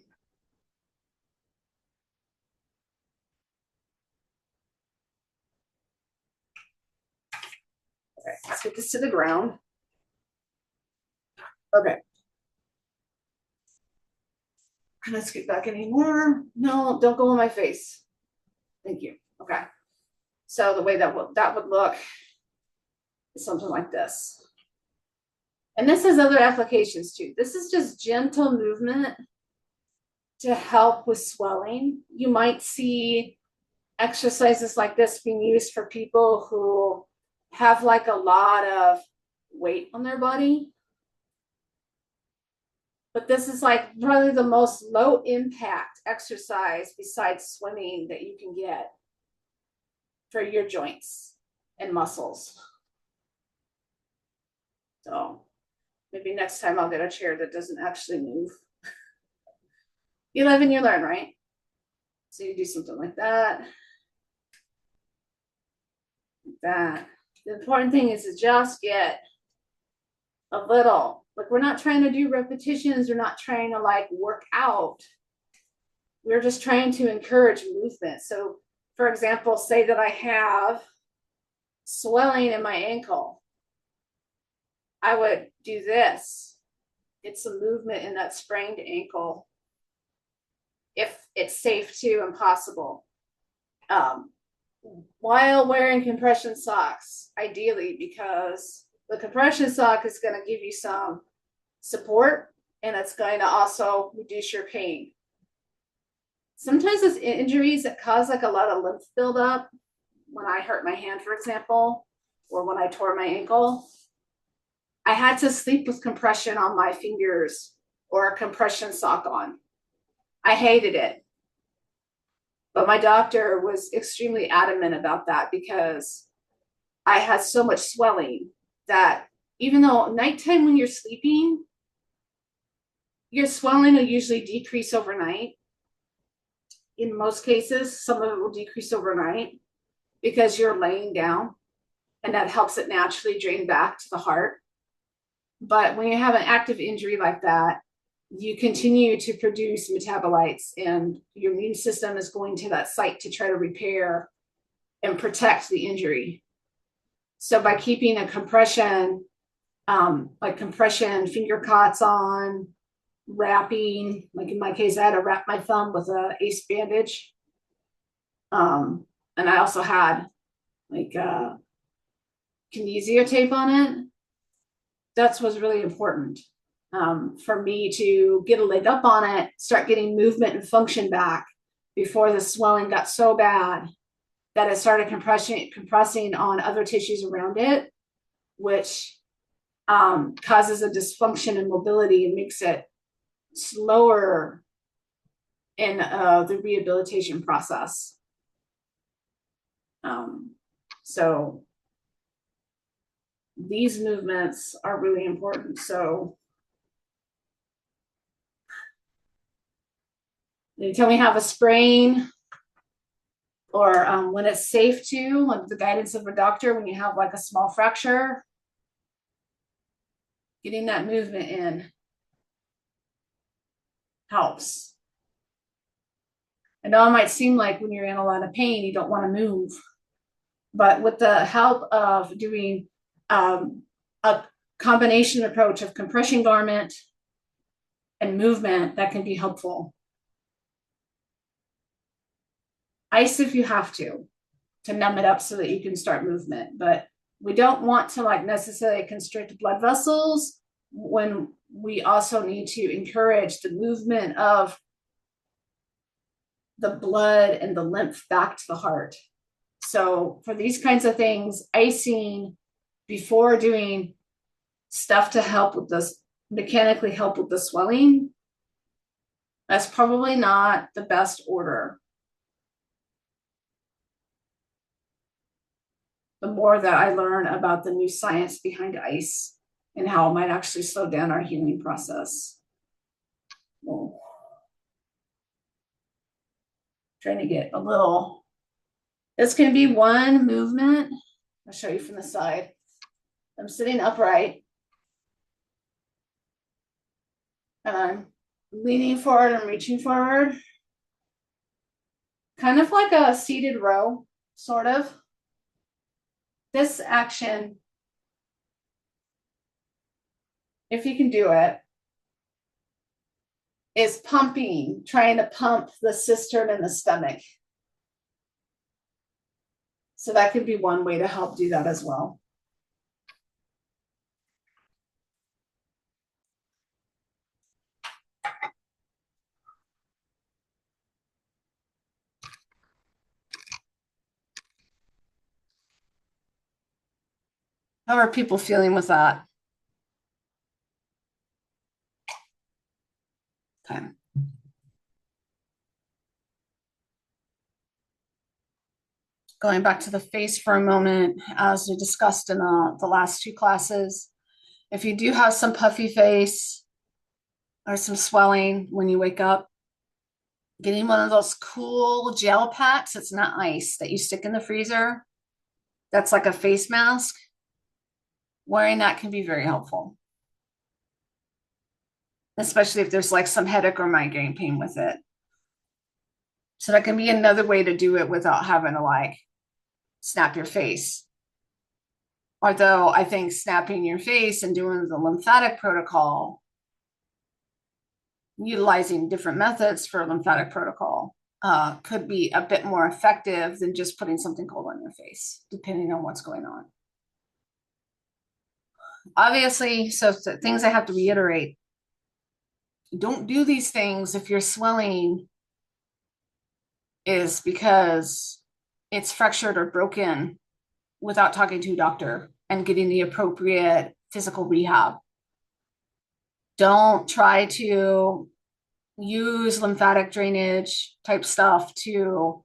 let's get this to the ground. Okay. Let's get back anymore. No, don't go on my face. Thank you. Okay. So the way that would look is something like this. And this has other applications too. This is just gentle movement to help with swelling. You might see exercises like this being used for people who have like a lot of weight on their body. But this is like probably the most low impact exercise besides swimming that you can get for your joints and muscles. So maybe next time I'll get a chair that doesn't actually move. You live and you learn, right? So you do something like that. Like that. The important thing is to just get a little, like we're not trying to do repetitions, we're not trying to like work out. We're just trying to encourage movement. So for example, say that I have swelling in my ankle. I would do this. Get some movement in that sprained ankle if it's safe to and possible. While wearing compression socks, ideally, because the compression sock is going to give you some support and it's going to also reduce your pain. Sometimes it's injuries that cause like a lot of lymph buildup. When I hurt my hand, for example, or when I tore my ankle, I had to sleep with compression on my fingers or a compression sock on. I hated it. But my doctor was extremely adamant about that because I had so much swelling that even though nighttime when you're sleeping, your swelling will usually decrease overnight. In most cases, some of it will decrease overnight because you're laying down and that helps it naturally drain back to the heart. But when you have an active injury like that, you continue to produce metabolites and your immune system is going to that site to try to repair and protect the injury. So by keeping a compression, like compression finger cots on, wrapping, like in my case, I had to wrap my thumb with a ace bandage. And I also had like kinesio tape on it. That's what's really important for me to get a leg up on it, start getting movement and function back before the swelling got so bad that it started compressing on other tissues around it, which causes a dysfunction in mobility and makes it slower in the rehabilitation process. So these movements are really important. So they tell me have a sprain or when it's safe to, like the guidance of a doctor, when you have like a small fracture, getting that movement in helps. I know it might seem like when you're in a lot of pain, you don't want to move, but with the help of doing a combination approach of compression garment and movement, that can be helpful. Ice if you have to numb it up so that you can start movement, but we don't want to like necessarily constrict blood vessels when we also need to encourage the movement of the blood and the lymph back to the heart. So for these kinds of things, icing before doing stuff to help with this, mechanically help with the swelling, that's probably not the best order. The more that I learn about the new science behind ice and how it might actually slow down our healing process. Oh. Trying to get a little, this can be one movement. I'll show you from the side. I'm sitting upright and I'm leaning forward and reaching forward. Kind of like a seated row, sort of. This action, if you can do it, is pumping, trying to pump the cistern in the stomach. So that could be one way to help do that as well. How are people feeling with that? Okay. Going back to the face for a moment, as we discussed in the last two classes, if you do have some puffy face or some swelling when you wake up, getting one of those cool gel packs, it's not ice, that you stick in the freezer, that's like a face mask, wearing that can be very helpful, especially if there's like some headache or migraine pain with it. So that can be another way to do it without having to like snap your face. Although I think snapping your face and doing the lymphatic protocol, utilizing different methods for lymphatic protocol, could be a bit more effective than just putting something cold on your face, depending on what's going on. Obviously, so things I have to reiterate. Don't do these things if your swelling is because it's fractured or broken without talking to a doctor and getting the appropriate physical rehab. Don't try to use lymphatic drainage type stuff to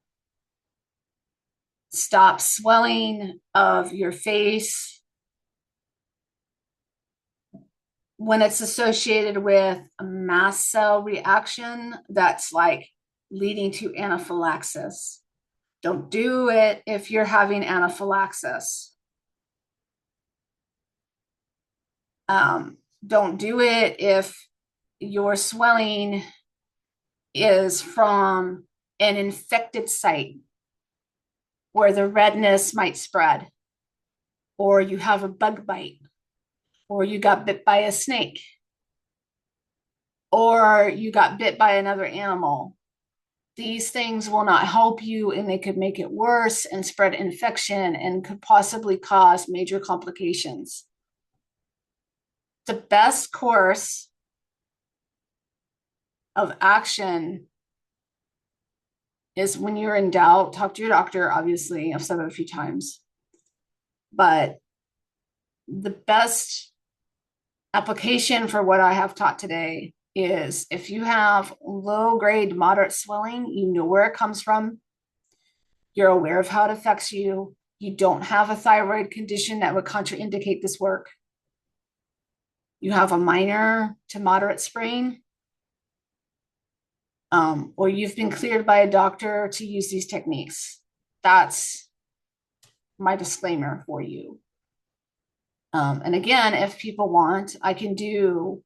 stop swelling of your face when it's associated with a mast cell reaction that's like leading to anaphylaxis. Don't do it if you're having anaphylaxis. Don't do it if your swelling is from an infected site where the redness might spread, or you have a bug bite, or you got bit by a snake, or you got bit by another animal. These things will not help you, and they could make it worse and spread infection and could possibly cause major complications. The best course of action is when you're in doubt, talk to your doctor. Obviously, I've said it a few times, but the best application for what I have taught today is if you have low grade moderate swelling, you know where it comes from, you're aware of how it affects you, you don't have a thyroid condition that would contraindicate this work, you have a minor to moderate sprain, or you've been cleared by a doctor to use these techniques. That's my disclaimer for you. And again, if people want, I can do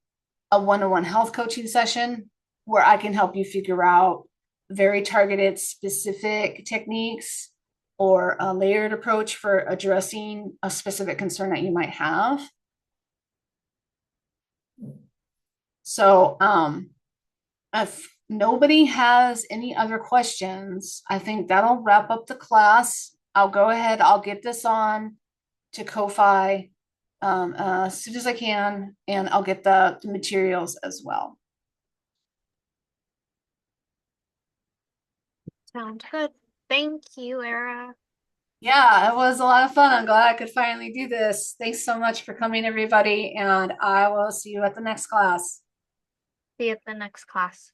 a one-on-one health coaching session where I can help you figure out very targeted, specific techniques or a layered approach for addressing a specific concern that you might have. So, if nobody has any other questions, I think that'll wrap up the class. I'll go ahead, I'll get this on to Ko-Fi as soon as I can, and I'll get the materials as well. Sounds good. Thank you, Aera. Yeah, it was a lot of fun. I'm glad I could finally do this. Thanks so much for coming, everybody, and I will see you at the next class. See you at the next class.